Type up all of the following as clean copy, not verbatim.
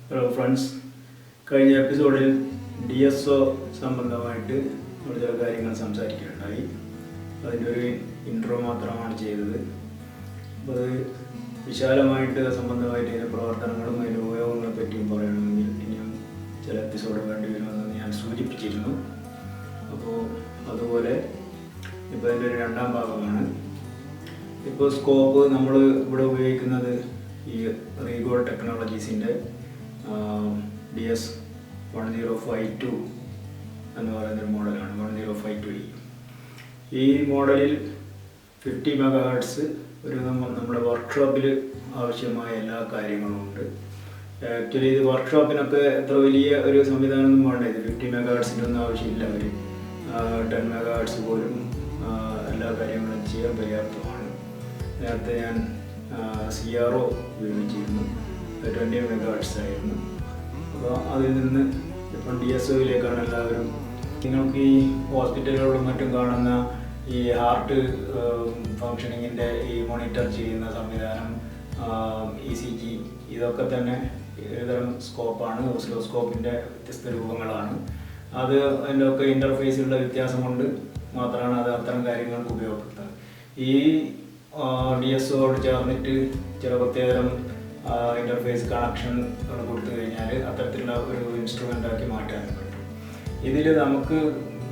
Hello friends, കഴിഞ്ഞ എപ്പിസോഡിൽ DSO സംബന്ധമായിട്ട് നമ്മൾ ചില കാര്യങ്ങൾ സംസാരിക്കുകയുണ്ടായി. അതിൻ്റെ ഒരു ഇൻട്രോ മാത്രമാണ് ചെയ്തത്. അപ്പോൾ അത് വിശാലമായിട്ട് സംബന്ധമായിട്ട് അതിൻ്റെ പ്രവർത്തനങ്ങളും അതിൻ്റെ ഉപയോഗങ്ങളെ പറ്റിയും പറയണമെങ്കിൽ ഇനിയും ചില എപ്പിസോഡ് വേണ്ടി വരുമെന്ന് ഞാൻ സൂചിപ്പിച്ചിരുന്നു. അപ്പോൾ അതുപോലെ ഇപ്പോൾ അതിൻ്റെ ഒരു രണ്ടാം ഭാഗമാണ്. ഇപ്പോൾ സ്കോപ്പ് നമ്മൾ ഇവിടെ ഉപയോഗിക്കുന്നത് ഈ റീഗോൾ ടെക്നോളജീസിൻ്റെ DS1052 എന്ന് പറയുന്നൊരു മോഡലാണ്. 1052E. ഈ മോഡലിൽ 50 MHz ഒരു നമ്മുടെ വർക്ക്ഷോപ്പിൽ ആവശ്യമായ എല്ലാ കാര്യങ്ങളും ഉണ്ട്. ആക്ച്വലി ഇത് വർക്ക്ഷോപ്പിനൊക്കെ എത്ര വലിയ ഒരു സംവിധാനമൊന്നും വേണ്ട. ഇത് 50 MHz ആവശ്യമില്ല. അവർ 10 MHz പോലും എല്ലാ കാര്യങ്ങളും ചെയ്യാൻ പര്യാപ്തമാണ്. നേരത്തെ ഞാൻ CRO ഉപയോഗിച്ചിരുന്നു. 20 MHz ആയിരുന്നു. അപ്പോൾ അതിൽ നിന്ന് ഇപ്പം DSOയിലേക്കാണ് എല്ലാവരും. നിങ്ങൾക്ക് ഈ ഹോസ്പിറ്റലുകളിലും മറ്റും കാണുന്ന ഈ ഹാർട്ട് ഫങ്ഷനിങ്ങിൻ്റെ ഈ മോണിറ്റർ ചെയ്യുന്ന സംവിധാനം, ECG, ഇതൊക്കെ തന്നെ ഒരുതരം സ്കോപ്പാണ്. ഓസിലോസ്കോപ്പിൻ്റെ വ്യത്യസ്ത രൂപങ്ങളാണ്. അത് അതിൻ്റെ ഒക്കെ ഇൻ്റർഫേസിലുള്ള വ്യത്യാസം കൊണ്ട് മാത്രമാണ് അത് അത്തരം കാര്യങ്ങൾക്ക് ഉപയോഗപ്പെടുത്തുന്നത്. ഈ DSOയോട് ചേർന്നിട്ട് ചില പ്രത്യേകതരം ഇൻ്റർഫേസ് കണക്ഷൻ കൊടുത്തു കഴിഞ്ഞാൽ അത്തരത്തിലുള്ള ഒരു ഇൻസ്ട്രുമെൻ്റ് ആക്കി മാറ്റാനും പറ്റും. ഇതിൽ നമുക്ക്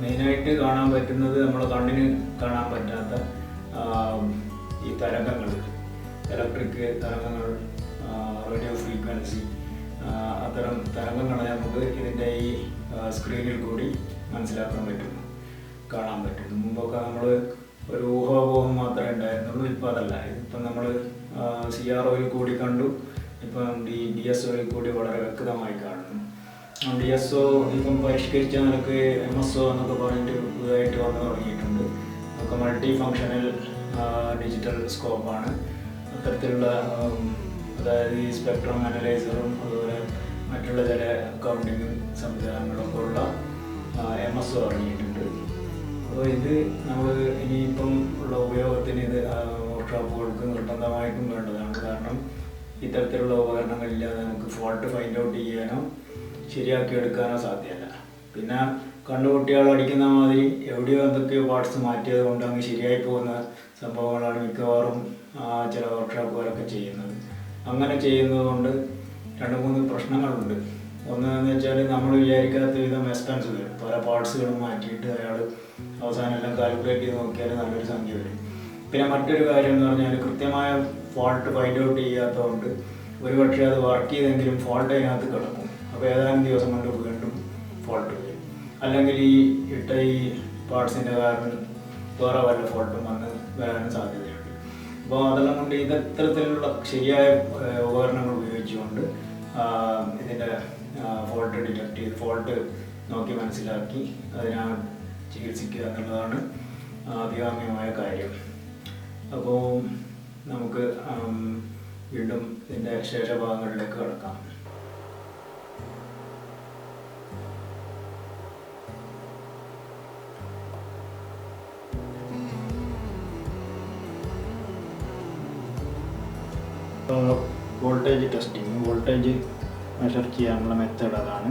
മെയിനായിട്ട് കാണാൻ പറ്റുന്നത് നമ്മുടെ കണ്ണിന് കാണാൻ പറ്റാത്ത ഈ തരംഗങ്ങൾ, ഇലക്ട്രിക് തരംഗങ്ങൾ, റേഡിയോ ഫ്രീക്വൻസി, അത്തരം തരംഗങ്ങളെ നമുക്ക് ഇതിൻ്റെ ഈ സ്ക്രീനിൽ കൂടി മനസ്സിലാക്കാൻ പറ്റും, കാണാൻ പറ്റും. മുമ്പൊക്കെ നമ്മൾ ഒരു ഊഹാപോഹം മാത്രമേ ഉണ്ടായിരുന്നുള്ളൂ. ഇപ്പം അതല്ല. ഇപ്പം നമ്മൾ CROയിൽ കൂടി കണ്ടു. ഇപ്പം ഈ DSOയിൽ കൂടി വളരെ വ്യക്തമായി കാണുന്നു. DSO ഇപ്പം പരിഷ്കരിച്ച നിലക്ക് MSO എന്നൊക്കെ പറഞ്ഞിട്ട് പുതുതായിട്ട് വന്നു തുടങ്ങിയിട്ടുണ്ട്. നമുക്ക് മൾട്ടി ഫങ്ഷണൽ ഡിജിറ്റൽ സ്കോപ്പാണ്. അത്തരത്തിലുള്ള അതായത് ഈ സ്പെക്ട്രം അനലൈസറും അതുപോലെ മറ്റുള്ള ചില കൗണ്ടിങ് സംവിധാനങ്ങളൊക്കെ ഉള്ള MSO ഇറങ്ങിയിട്ടുണ്ട്. അപ്പോൾ ഇത് നമ്മൾ ഇനിയിപ്പം ഉള്ള ഉപയോഗത്തിന് ഇത് വർക്ക്ഷോപ്പുകൾക്ക് നിർബന്ധമായിട്ടും വേണ്ടതാണ്. കാരണം ഇത്തരത്തിലുള്ള ഉപകരണങ്ങളില്ലാതെ നമുക്ക് ഫോൾട്ട് ഫൈൻഡ് ഔട്ട് ചെയ്യാനോ ശരിയാക്കി എടുക്കാനോ സാധ്യമല്ല. പിന്നെ കണ്ണുകുട്ടികൾ അടിക്കുന്ന മാതിരി എവിടെയോ എന്തൊക്കെയോ പാർട്സ് മാറ്റിയത് കൊണ്ട് അങ്ങ് ശരിയായി പോകുന്ന സംഭവങ്ങളാണ് മിക്കവാറും ചില വർക്ക്ഷോപ്പുകളൊക്കെ ചെയ്യുന്നത്. അങ്ങനെ ചെയ്യുന്നത് കൊണ്ട് 2-3 പ്രശ്നങ്ങളുണ്ട്. ഒന്നെന്ന് വെച്ചാൽ നമ്മൾ വിചാരിക്കാത്ത വിധം എക്സ്പെൻസ് വരും. പല പാർട്സുകളും മാറ്റിയിട്ട് അയാൾ അവസാനം എല്ലാം കാൽക്കുലേറ്റ് ചെയ്ത് നോക്കിയാൽ നല്ലൊരു സംഖ്യ വരും. പിന്നെ മറ്റൊരു കാര്യം എന്ന് പറഞ്ഞാൽ കൃത്യമായ ഫോൾട്ട് ഫൈൻഡ് ഔട്ട് ചെയ്യാത്തതുകൊണ്ട് ഒരുപക്ഷെ അത് വർക്ക് ചെയ്തെങ്കിലും ഫോൾട്ട് അതിനകത്ത് കിടക്കും. അപ്പോൾ ഏതാനും ദിവസം കൊണ്ട് വീണ്ടും ഫോൾട്ട് വരും. അല്ലെങ്കിൽ ഈ ഇട്ട ഈ പാർട്സിൻ്റെ കാരണം വേറെ വല്ല ഫോൾട്ടും വന്ന് വരാനും സാധ്യതയുണ്ട്. അപ്പോൾ അതെല്ലാം കൊണ്ട് ഇത്തരത്തിലുള്ള ശരിയായ ഉപകരണങ്ങൾ ഉപയോഗിച്ചുകൊണ്ട് ഇതിൻ്റെ ഫോൾട്ട് ഡിറ്റക്ട് ചെയ്ത് ഫോൾട്ട് നോക്കി മനസ്സിലാക്കി അതിനെ ചികിത്സിക്കുക എന്നുള്ളതാണ് അഭികാമ്യമായ കാര്യം. അപ്പോൾ നമുക്ക് വീണ്ടും ഇതിൻ്റെ ശേഷഭാഗങ്ങളിലേക്ക് കടക്കാം. വോൾട്ടേജ് ടെസ്റ്റിങ്, വോൾട്ടേജ് മെഷർ ചെയ്യാനുള്ള മെത്തേഡ് അതാണ്.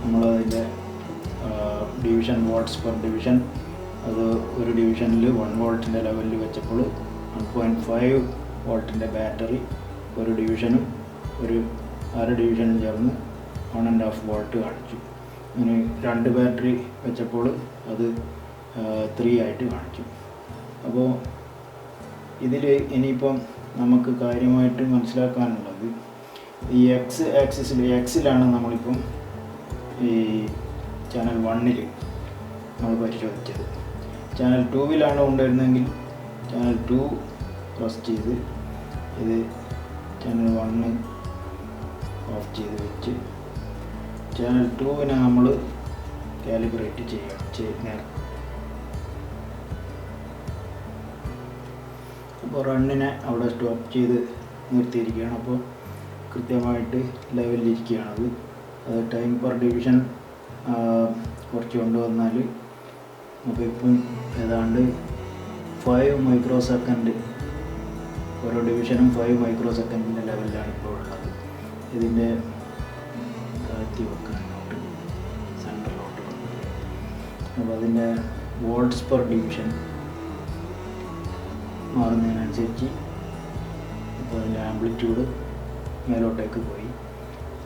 നമ്മളതിൻ്റെ ഡിവിഷൻ, വാട്ട്സ് പെർ ഡിവിഷൻ, അത് ഒരു ഡിവിഷനിൽ 1 വോൾട്ടിൻ്റെ ലെവലിൽ വെച്ചപ്പോൾ 1.5 വോൾട്ടിൻ്റെ ബാറ്ററി ഒരു ഡിവിഷനും ഒരു അര ഡിവിഷനും ചേർന്ന് 1.5 വോൾട്ട് കാണിച്ചു. അങ്ങനെ 2 ബാറ്ററി വെച്ചപ്പോൾ അത് 3 ആയിട്ട് കാണിച്ചു. അപ്പോൾ ഇതിൽ ഇനിയിപ്പം നമുക്ക് കാര്യമായിട്ട് മനസ്സിലാക്കാനുള്ളത് ഈ എക്സിലാണ് നമ്മളിപ്പം ഈ ചാനൽ 1 നമ്മൾ പരിശോധിച്ചത്. ചാനൽ 2 ഉണ്ടായിരുന്നെങ്കിൽ ചാനൽ 2 പ്രസ് ചെയ്ത് ഇത് ചാനൽ 1 ഓഫ് ചെയ്ത് വെച്ച് ചാനൽ 2 നമ്മൾ കാലിബ്രേറ്റ് ചെയ്യണം. അപ്പോൾ റണ്ണിനെ അവിടെ സ്റ്റോപ്പ് ചെയ്ത് നിർത്തിയിരിക്കുകയാണ്. അപ്പോൾ കൃത്യമായിട്ട് ലെവലിലിരിക്കുകയാണത്. അത് ടൈം പെർ ഡിവിഷൻ കുറച്ച് കൊണ്ടുവന്നാൽ നമുക്കിപ്പം ഏതാണ്ട് 5 മൈക്രോ സെക്കൻഡ് ഓരോ ഡിവിഷനും 5 മൈക്രോ സെക്കൻഡിൻ്റെ ലെവലിലാണ് ഇപ്പോൾ ഉള്ളത്. ഇതിൻ്റെ താഴ്ത്തി വെക്കാനോട്ട് സെൻറ്ററിലോട്ട് കൊണ്ടുവരും. അപ്പോൾ അതിൻ്റെ വോൾട്ട്സ് പെർ ഡിവിഷൻ മാറുന്നതിനനുസരിച്ച് അപ്പോൾ അതിൻ്റെ ആംപ്ലിറ്റ്യൂഡ് മേലോട്ടേക്ക് പോയി.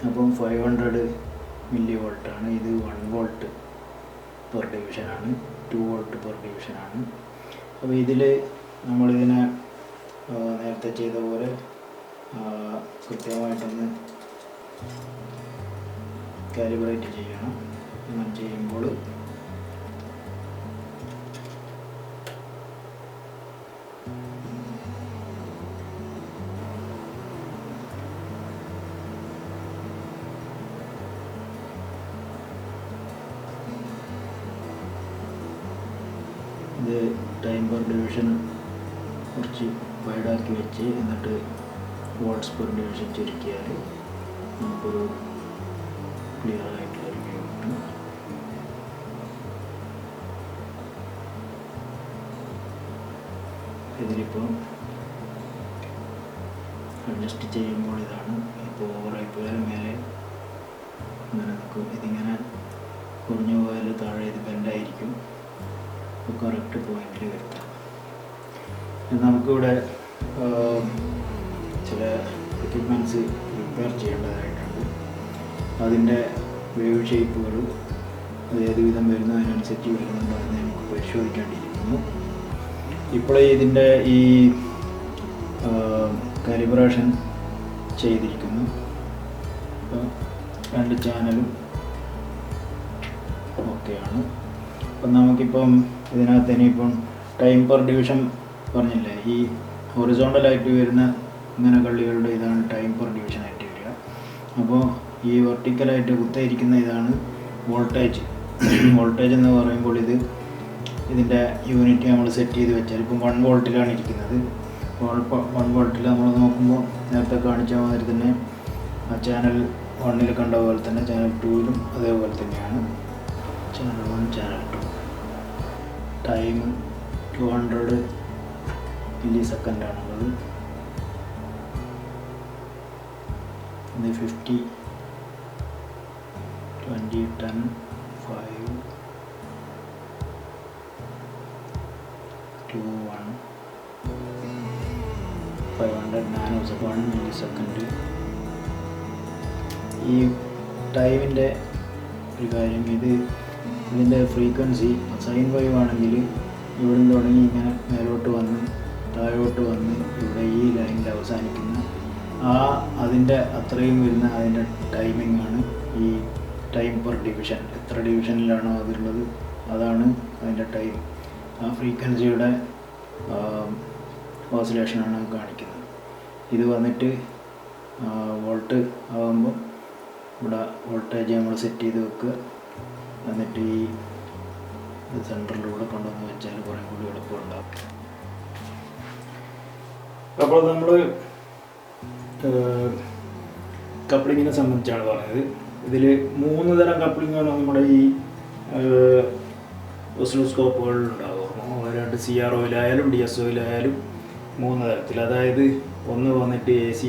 അപ്പം 500 മില്ലി വോൾട്ടാണ്. ഇത് 1 വോൾട്ട് പെർ ഡിവിഷനാണ്, 2 വോൾട്ട് പെർ ഡിവിഷനാണ്. അപ്പോൾ ഇതിൽ നമ്മളിതിനെ നേരത്തെ ചെയ്ത പോലെ കൃത്യമായിട്ടൊന്ന് കാലിബ്രേറ്റ് ചെയ്യണം. അങ്ങനെ ചെയ്യുമ്പോൾ ഇത് ടൈം പെർ ഡിവിഷൻ കുറച്ച് വൈഡാക്കി വെച്ച് എന്നിട്ട് വോൾട്ട്സ് പെർ ഡിവിഷൻ ചുരുക്കിയാൽ നമുക്കൊരു ക്ലിയർ ആയിട്ടുള്ളൊരു വ്യൂ കിട്ടും. ഇതിലിപ്പോൾ അഡ്ജസ്റ്റ് ചെയ്യുമ്പോൾ ഇതാണ് ഇപ്പോൾ ഓവറായി പോയാൽ മേലെ ഇങ്ങനെ നിൽക്കും. ഇതിങ്ങനെ കുറഞ്ഞു പോയാൽ താഴെ ഇത് ബെൻഡായിരിക്കും. അപ്പോൾ കറക്റ്റ് പോയിന്റിൽ വരുത്താം. നമുക്കിവിടെ ചില എക്യുപ്മെൻറ്റ്സ് റിപ്പയർ ചെയ്യേണ്ടതായിട്ടുണ്ട്. അതിൻ്റെ വേവ് ഷേപ്പുകൾ അത് ഏത് വിധം വരുന്നതിനനുസരിച്ച് വരുന്നുണ്ടോ എന്ന് നമുക്ക് പരിശോധിക്കേണ്ടിയിരിക്കുന്നു. ഇപ്പോൾ ഇതിൻ്റെ ഈ കാലിബ്രേഷൻ ചെയ്തിരിക്കുന്നു. അപ്പോൾ 2 ചാനലും ഓക്കെയാണ്. അപ്പം നമുക്കിപ്പം ഇതിനകത്ത് ഇനിയിപ്പം ടൈം പെർ ഡിവിഷൻ പറഞ്ഞില്ലേ, ഈ ഹൊറിസോണ്ടലായിട്ട് വരുന്ന ഇങ്ങനെ കള്ളികളുടെ ഇതാണ് ടൈം പെർ ഡിവിഷനായിട്ട് വരിക. അപ്പോൾ ഈ വെർട്ടിക്കലായിട്ട് കുത്തിയിരിക്കുന്ന ഇതാണ് വോൾട്ടേജ്. വോൾട്ടേജ് എന്ന് പറയുമ്പോൾ ഇതിൻ്റെ യൂണിറ്റ് നമ്മൾ സെറ്റ് ചെയ്ത് വെച്ചാൽ ഇപ്പം 1 വോൾട്ടിലാണ് ഇരിക്കുന്നത്. 1 വോൾട്ടിൽ നമ്മൾ നോക്കുമ്പോൾ നേരത്തെ കാണിച്ച മാതിരി തന്നെ ആ ചാനൽ 1 കണ്ട പോലെ തന്നെ ചാനൽ 2 അതേപോലെ തന്നെയാണ്. ചാനൽ 1 ചാനൽ 2 ടൈം 200 മില്ലി സെക്കൻഡാണുള്ളത്. ഇത് 50, 20, 10, 5, 2, 1, 500 നാനോസെക്കൻഡ് 1 മില്ലി സെക്കൻഡ്. ഈ ടൈമിൻ്റെ ഒരു കാര്യം, ഇതിൻ്റെ ഫ്രീക്വൻസി സൈൻ വേവ് ആണെങ്കിൽ ഇവിടെ നിന്ന് തുടങ്ങി ഇങ്ങനെ മേലോട്ട് വന്ന് താഴോട്ട് വന്ന് ഇവിടെ ഈ ലൈനിൽ അവസാനിക്കുന്ന അതിൻ്റെ അത്രയും വരുന്ന അതിൻ്റെ ടൈമിംഗ് ആണ് ഈ ടൈം പെർ ഡിവിഷൻ. എത്ര ഡിവിഷനിലാണോ അതുള്ളത് അതാണ് അതിൻ്റെ ടൈം. ആ ഫ്രീക്വൻസിയുടെ ഓസിലേഷനാണ് കാണിക്കുന്നത്. ഇത് വന്നിട്ട് വോൾട്ട് ആകുമ്പോൾ ഇവിടെ വോൾട്ടേജ് നമ്മൾ സെറ്റ് ചെയ്ത് വെക്കുക. എന്നിട്ട് ഈ സെൻറ്ററിലൂടെ കൊണ്ടുവന്ന് വെച്ചാൽ കുറേ കൂടി എളുപ്പമുണ്ടാകും. അപ്പോൾ നമ്മൾ കപ്ലിങ്ങിനെ സംബന്ധിച്ചാണ് പറഞ്ഞത്. ഇതിൽ 3 തരം കപ്ലിങ്ങാണ് നമ്മുടെ ഈ ഓസിലോസ്കോപ്പുകളിൽ ഉണ്ടാകും. 2 CROയിലായാലും DSOയിലായാലും 3 തരത്തിൽ. അതായത് ഒന്ന് വന്നിട്ട് AC,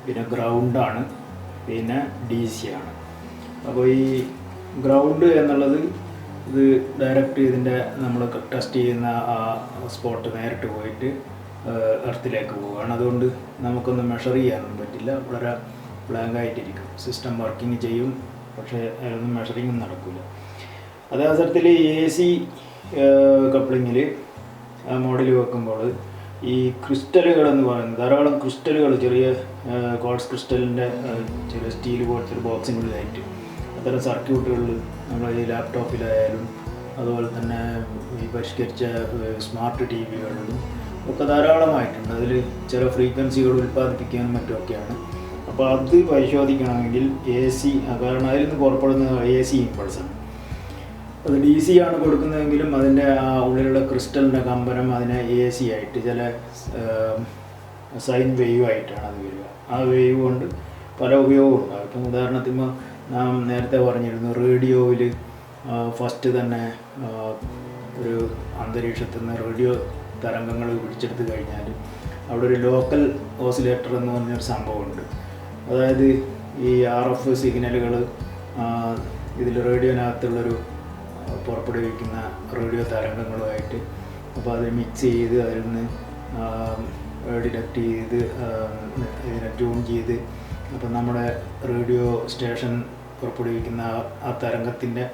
പിന്നെ ഗ്രൗണ്ടാണ്, പിന്നെ DC ആണ്. അപ്പോൾ ഈ ഗ്രൗണ്ട് എന്നുള്ളത് ഇത് ഡയറക്റ്റ് ഇതിൻ്റെ നമ്മൾ ടെസ്റ്റ് ചെയ്യുന്ന ആ സ്പോട്ട് നേരിട്ട് പോയിട്ട് എർത്തിലേക്ക് പോവുകയാണ്. അതുകൊണ്ട് നമുക്കൊന്നും മെഷർ ചെയ്യാനൊന്നും പറ്റില്ല. വളരെ ബ്ലാങ്കായിട്ടിരിക്കും. സിസ്റ്റം വർക്കിംഗ് ചെയ്യും, പക്ഷേ അതിലൊന്നും മെഷറിങ്ങും നടക്കില്ല. അതേ അവസരത്തിൽ AC കപ്ലിങ്ങിൽ മോഡൽ വെക്കുമ്പോൾ ഈ ക്രിസ്റ്റലുകൾ എന്ന് പറയുന്നത് ധാരാളം ക്രിസ്റ്റലുകൾ, ചെറിയ ക്വാർട്സ് ക്രിസ്റ്റലിൻ്റെ ചെറിയ സ്റ്റീൽ പോലത്തെ ഒരു ബോക്സിനുള്ളിലായിട്ട് അത്തരം സർക്യൂട്ടുകളിൽ നമ്മൾ ഈ ലാപ്ടോപ്പിലായാലും അതുപോലെ തന്നെ ഈ പരിഷ്കരിച്ച സ്മാർട്ട് TVകളിലും ഒക്കെ ധാരാളമായിട്ടുണ്ട്. അതിൽ ചില ഫ്രീക്വൻസികൾ ഉൽപ്പാദിപ്പിക്കാനും മറ്റുമൊക്കെയാണ്. അപ്പോൾ അത് പരിശോധിക്കണമെങ്കിൽ AC, കാരണം അതിൽ നിന്ന് പുറപ്പെടുന്ന AC ഇമ്പൾസാണ്. അത് DC ആണ് കൊടുക്കുന്നതെങ്കിലും അതിൻ്റെ ആ ഉള്ളിലുള്ള ക്രിസ്റ്റലിൻ്റെ കമ്പനം അതിനെ AC ആയിട്ട് ചില സൈൻ വേവ് ആയിട്ടാണ് അത് വരിക. ആ വേവ് കൊണ്ട് പല ഉപയോഗവും ഉണ്ടാകും. ഇപ്പം ഉദാഹരണത്തിന് നാം നേരത്തെ പറഞ്ഞിരുന്നു, റേഡിയോയിൽ ഫസ്റ്റ് തന്നെ ഒരു അന്തരീക്ഷത്തിൽ നിന്ന് റേഡിയോ തരംഗങ്ങൾ പിടിച്ചെടുത്ത് കഴിഞ്ഞാൽ അവിടെ ഒരു ലോക്കൽ ഓസിലേറ്റർ എന്ന് പറഞ്ഞൊരു സംഭവമുണ്ട്. അതായത് ഈ RF സിഗ്നലുകൾ ഇതിൽ റേഡിയോനകത്തുള്ളൊരു പുറപ്പെടുവിക്കുന്ന റേഡിയോ തരംഗങ്ങളുമായിട്ട്. അപ്പോൾ അത് മിക്സ് ചെയ്ത് അതിൽ നിന്ന് ഡിറ്റക്ട് ചെയ്ത് ഇതിനെ ട്യൂൺ ചെയ്ത് അപ്പോൾ നമ്മുടെ റേഡിയോ സ്റ്റേഷൻ പുറപ്പെടുവിക്കുന്ന ആ തരംഗത്തിൻ്റെ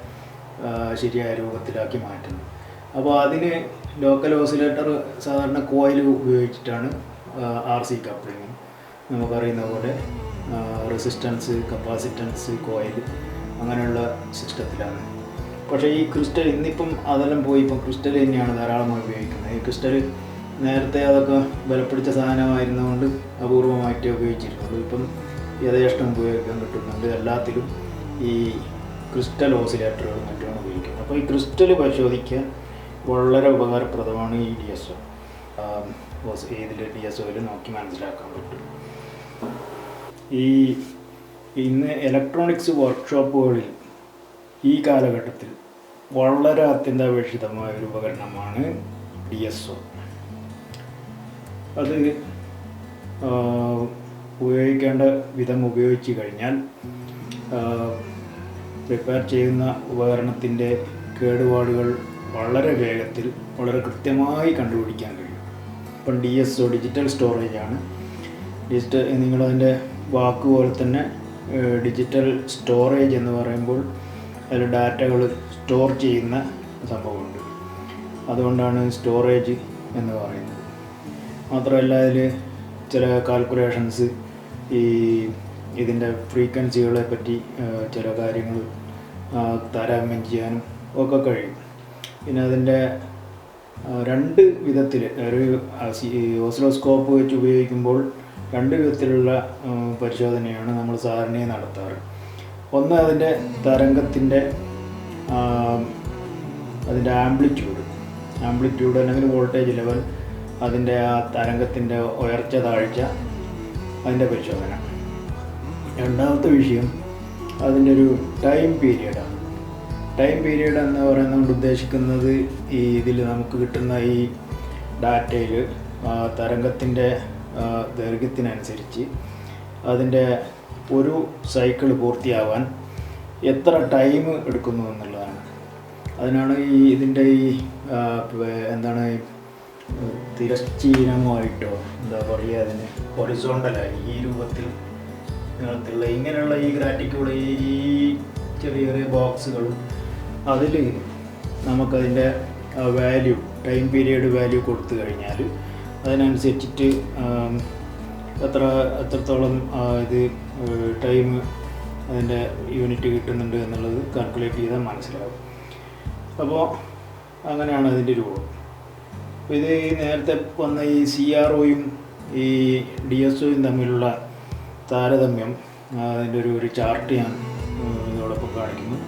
ശരിയായ രൂപത്തിലാക്കി മാറ്റുന്നു. അപ്പോൾ അതിന് ലോക്കൽ ഓസിലേറ്റർ സാധാരണ കോയിൽ ഉപയോഗിച്ചിട്ടാണ് RC കപ്ലിങ്. നമുക്കറിയുന്ന പോലെ റെസിസ്റ്റൻസ്, കപ്പാസിറ്റൻസ്, കോയിൽ അങ്ങനെയുള്ള സിസ്റ്റത്തിലാണ്. പക്ഷേ ഈ ക്രിസ്റ്റൽ ഇന്നിപ്പം അതെല്ലാം പോയി ഇപ്പം ക്രിസ്റ്റൽ തന്നെയാണ് ധാരാളമായി ഉപയോഗിക്കുന്നത്. ഈ ക്രിസ്റ്റൽ നേരത്തെ അതൊക്കെ ബലപ്പിടിച്ച സാധനമായിരുന്നതുകൊണ്ട് അപൂർവമായിട്ടേ ഉപയോഗിച്ചിരുന്നുള്ളൂ. ഇപ്പം യഥേഷ്ടം ഉപയോഗിക്കാൻ കിട്ടുന്നുണ്ട്. എല്ലാത്തിലും ഈ ക്രിസ്റ്റൽ ഓസിലേറ്ററുകളും മറ്റുമാണ് ഉപയോഗിക്കുന്നത്. അപ്പോൾ ഈ ക്രിസ്റ്റൽ പരിശോധിക്കാൻ വളരെ ഉപകാരപ്രദമാണ് ഈ DSO. ഇതിൽ DSOയിൽ നോക്കി മനസ്സിലാക്കാൻ പറ്റും. ഇന്ന് ഇലക്ട്രോണിക്സ് വർക്ക്ഷോപ്പുകളിൽ ഈ കാലഘട്ടത്തിൽ വളരെ അത്യന്താപേക്ഷിതമായ ഒരു ഉപകരണമാണ് DSO. അത് ഉപയോഗിക്കേണ്ട വിധം ഉപയോഗിച്ച് കഴിഞ്ഞാൽ റിപ്പയർ ചെയ്യുന്ന ഉപകരണത്തിൻ്റെ കേടുപാടുകൾ വളരെ വേഗത്തിൽ, വളരെ കൃത്യമായി കണ്ടുപിടിക്കാൻ കഴിയും. ഇപ്പം DSO ഡിജിറ്റൽ സ്റ്റോറേജാണ്. നിങ്ങളതിൻ്റെ വാക്കുപോലെ തന്നെ ഡിജിറ്റൽ സ്റ്റോറേജ് എന്ന് പറയുമ്പോൾ അതിൽ ഡാറ്റകൾ സ്റ്റോർ ചെയ്യുന്ന സംഭവമുണ്ട്. അതുകൊണ്ടാണ് സ്റ്റോറേജ് എന്ന് പറയുന്നത്. മാത്രമല്ല അതിൽ ചില കാൽക്കുലേഷൻസ്, ഇതിൻ്റെ ഫ്രീക്വൻസികളെ പറ്റി ചില കാര്യങ്ങൾ താരതമ്യം ചെയ്യാനും ഒക്കെ കഴിയും. പിന്നെ അതിൻ്റെ രണ്ട് വിധത്തിൽ ഒരു ഓസിലോസ്കോപ്പ് വെച്ച് ഉപയോഗിക്കുമ്പോൾ രണ്ട് വിധത്തിലുള്ള പരിശോധനയാണ് നമ്മൾ സാധാരണയായി നടത്താറ്. ഒന്ന് അതിൻ്റെ തരംഗത്തിൻ്റെ ആംപ്ലിറ്റ്യൂഡ് അല്ലെങ്കിൽ വോൾട്ടേജ് ലെവൽ, അതിൻ്റെ ആ തരംഗത്തിൻ്റെ ഉയർച്ച താഴ്ച, അതിൻ്റെ പരിശോധന. രണ്ടാമത്തെ വിഷയം അതിൻ്റെ ഒരു ടൈം പീരിയഡാണ്. ടൈം പീരിയഡ് എന്ന് പറയുന്നത് ഉദ്ദേശിക്കുന്നത് ഇതിൽ നമുക്ക് കിട്ടുന്ന ഈ ഡാറ്റയിൽ തരംഗത്തിൻ്റെ ദൈർഘ്യത്തിനനുസരിച്ച് അതിൻ്റെ ഒരു സൈക്കിൾ പൂർത്തിയാവാൻ എത്ര ടൈം എടുക്കുന്നു എന്നുള്ളതാണ്. അതിനാണ് ഇതിൻ്റെ എന്താണ് തിരശ്ചീനമായിട്ടോ എന്താ പറയുക, അതിന് ഹൊറിസോണ്ടലായി ഈ രൂപത്തിൽ നീളത്തിലുള്ള ഇങ്ങനെയുള്ള ഈ ഗ്രാറ്റിക്കൂടെ ഈ ചെറിയ ചെറിയ ബോക്സുകളും അതിൽ നമുക്കതിൻ്റെ വാല്യൂ, ടൈം പീരിയഡ് വാല്യൂ കൊടുത്തു കഴിഞ്ഞാൽ അതിനനുസരിച്ചിട്ട് എത്രത്തോളം ഇത് ടൈം അതിൻ്റെ യൂണിറ്റ് കിട്ടുന്നുണ്ട് എന്നുള്ളത് കാൽക്കുലേറ്റ് ചെയ്താൽ മനസ്സിലാവും. അപ്പോൾ അങ്ങനെയാണ് അതിൻ്റെ രൂപം. അപ്പോൾ ഇത് നേരത്തെ വന്ന ഈ CROയും ഈ DSOയും തമ്മിലുള്ള താരതമ്യം അതിൻ്റെ ഒരു ചാർട്ട് ഞാൻ ഇതോടൊപ്പം കാണിക്കുന്നു.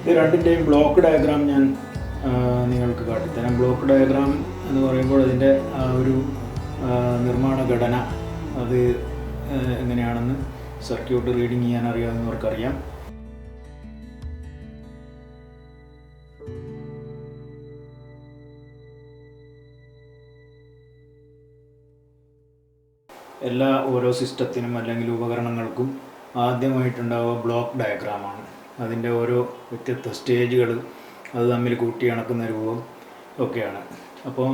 ഇത് രണ്ടിൻ്റെയും ബ്ലോക്ക് ഡയഗ്രാം ഞാൻ നിങ്ങൾക്ക് കാട്ടിത്തരാം. ബ്ലോക്ക് ഡയഗ്രാം എന്ന് പറയുമ്പോൾ അതിൻ്റെ ഒരു നിർമ്മാണ ഘടന അത് എങ്ങനെയാണെന്ന് സർക്യൂട്ട് റീഡിങ് ചെയ്യാൻ അറിയാവുന്നവർക്കറിയാം. ഓരോ സിസ്റ്റത്തിനും അല്ലെങ്കിൽ ഉപകരണങ്ങൾക്കും ആദ്യമായിട്ടുണ്ടാവുക ബ്ലോക്ക് ഡയഗ്രാമാണ്. അതിൻ്റെ ഓരോ വ്യത്യസ്ത സ്റ്റേജുകൾ അത് തമ്മിൽ കൂട്ടിയിണക്കുന്ന രൂപം ഒക്കെയാണ്. അപ്പോൾ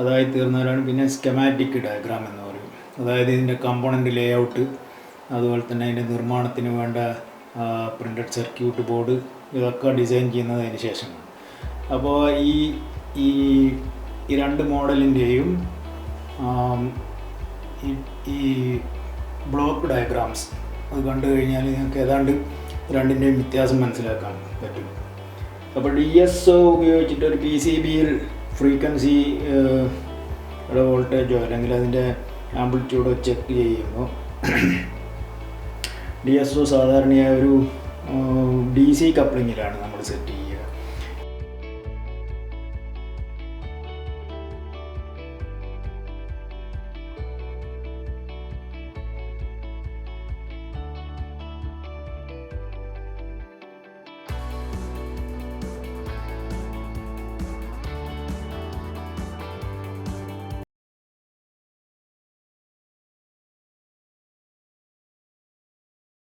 അതായി തീർന്നാലാണ് പിന്നെ സ്കെമാറ്റിക് ഡയഗ്രാം എന്ന് പറയും. അതായത് ഇതിൻ്റെ കമ്പോണൻ്റ് ലേഔട്ട്, അതുപോലെ തന്നെ അതിൻ്റെ നിർമ്മാണത്തിന് വേണ്ട പ്രിൻ്റഡ് സർക്യൂട്ട് ബോർഡ്, ഇതൊക്കെ ഡിസൈൻ ചെയ്യുന്നതിന് ശേഷമാണ്. അപ്പോൾ ഈ രണ്ട് മോഡലിൻ്റെയും ഈ ബ്ലോക്ക് ഡയഗ്രാംസ് അത് കണ്ടു കഴിഞ്ഞാൽ നിങ്ങൾക്ക് ഏതാണ്ട് രണ്ടിൻ്റെയും വ്യത്യാസം മനസ്സിലാക്കാൻ പറ്റും. അപ്പോൾ DSO ഉപയോഗിച്ചിട്ട് ഒരു PCBയിൽ ഫ്രീക്വൻസി വോൾട്ടേജോ അല്ലെങ്കിൽ അതിൻ്റെ ആംപ്ലിറ്റ്യൂഡോ ചെക്ക് ചെയ്യുമ്പോൾ DSO സാധാരണയായി ഒരു DC കപ്ലിങ്ങിലാണ് നമ്മൾ സെറ്റ് ചെയ്യുക.